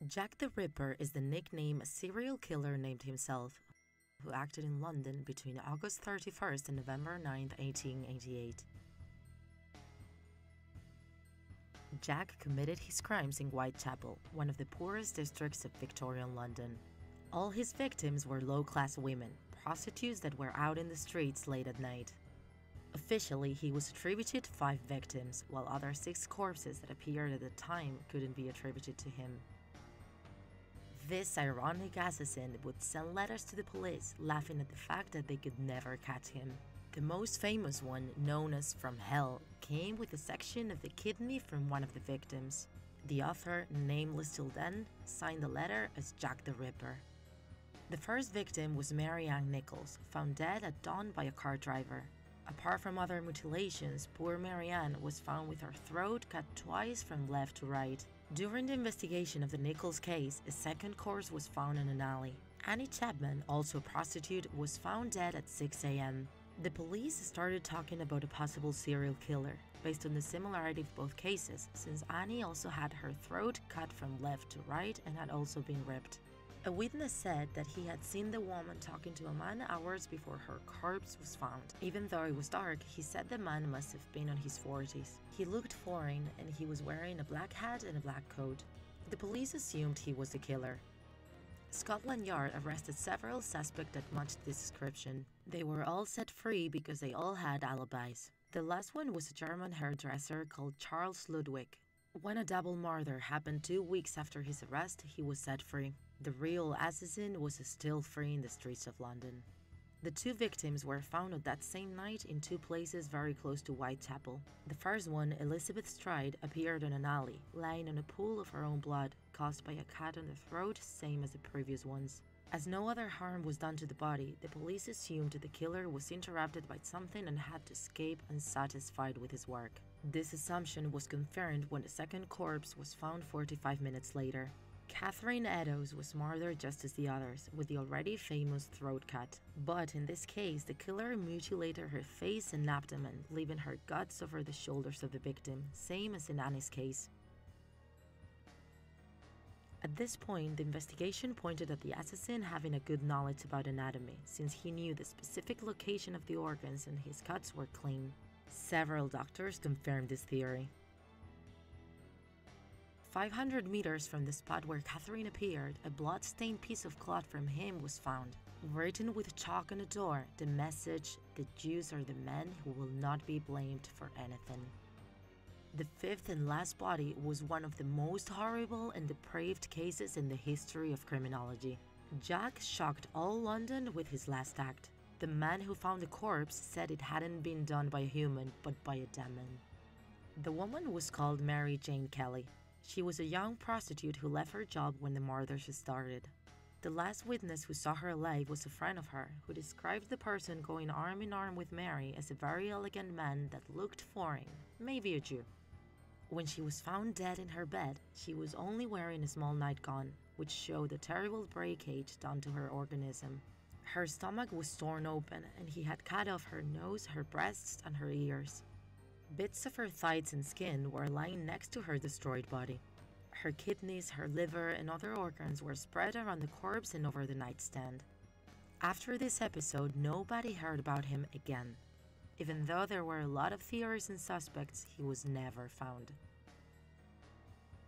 Jack the Ripper is the nickname a serial killer named himself, who acted in London between August 31st and November 9th, 1888. Jack committed his crimes in Whitechapel, one of the poorest districts of Victorian London. All his victims were low-class women, prostitutes that were out in the streets late at night. Officially, he was attributed to 5 victims, while other 6 corpses that appeared at the time couldn't be attributed to him. This ironic assassin would send letters to the police, laughing at the fact that they could never catch him. The most famous one, known as From Hell, came with a section of the kidney from one of the victims. The author, nameless till then, signed the letter as Jack the Ripper. The first victim was Mary Ann Nichols, found dead at dawn by a car driver. Apart from other mutilations, poor Mary Ann was found with her throat cut twice from left to right. During the investigation of the Nichols case, a second corpse was found in an alley. Annie Chapman, also a prostitute, was found dead at 6 a.m. The police started talking about a possible serial killer, based on the similarity of both cases, since Annie also had her throat cut from left to right and had also been ripped. A witness said that he had seen the woman talking to a man hours before her corpse was found. Even though it was dark, he said the man must have been in his 40s. He looked foreign and he was wearing a black hat and a black coat. The police assumed he was the killer. Scotland Yard arrested several suspects that matched this description. They were all set free because they all had alibis. The last one was a German hairdresser called Charles Ludwig. When a double murder happened 2 weeks after his arrest, he was set free. The real assassin was still free in the streets of London. The 2 victims were found on that same night in 2 places very close to Whitechapel. The first one, Elizabeth Stride, appeared in an alley, lying in a pool of her own blood, caused by a cut on the throat, same as the previous ones. As no other harm was done to the body, the police assumed the killer was interrupted by something and had to escape unsatisfied with his work. This assumption was confirmed when the second corpse was found 45 minutes later. Catherine Eddowes was murdered just as the others, with the already famous throat cut. But in this case, the killer mutilated her face and abdomen, leaving her guts over the shoulders of the victim, same as in Annie's case. At this point, the investigation pointed at the assassin having a good knowledge about anatomy, since he knew the specific location of the organs and his cuts were clean. Several doctors confirmed this theory. 500 meters from the spot where Catherine appeared, a blood-stained piece of cloth from him was found. Written with chalk on the door, the message, "The Jews are the men who will not be blamed for anything." The 5th and last body was one of the most horrible and depraved cases in the history of criminology. Jack shocked all London with his last act. The man who found the corpse said it hadn't been done by a human, but by a demon. The woman was called Mary Jane Kelly. She was a young prostitute who left her job when the murders started. The last witness who saw her alive was a friend of her, who described the person going arm in arm with Mary as a very elegant man that looked foreign, maybe a Jew. When she was found dead in her bed, she was only wearing a small nightgown, which showed the terrible breakage done to her organism. Her stomach was torn open, and he had cut off her nose, her breasts, and her ears. Bits of her thighs and skin were lying next to her destroyed body. Her kidneys, her liver, and other organs were spread around the corpse and over the nightstand. After this episode, nobody heard about him again. Even though there were a lot of theories and suspects, he was never found.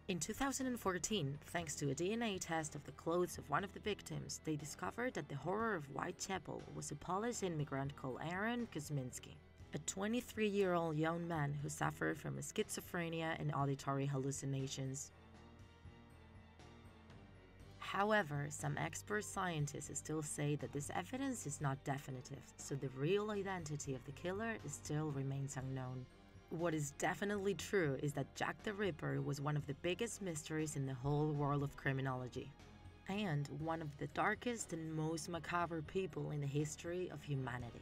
In 2014, thanks to a DNA test of the clothes of one of the victims, they discovered that the horror of Whitechapel was a Polish immigrant called Aaron Kosminski, a 23-year-old young man who suffered from schizophrenia and auditory hallucinations. However, some expert scientists still say that this evidence is not definitive, so the real identity of the killer still remains unknown. What is definitely true is that Jack the Ripper was one of the biggest mysteries in the whole world of criminology, and one of the darkest and most macabre people in the history of humanity.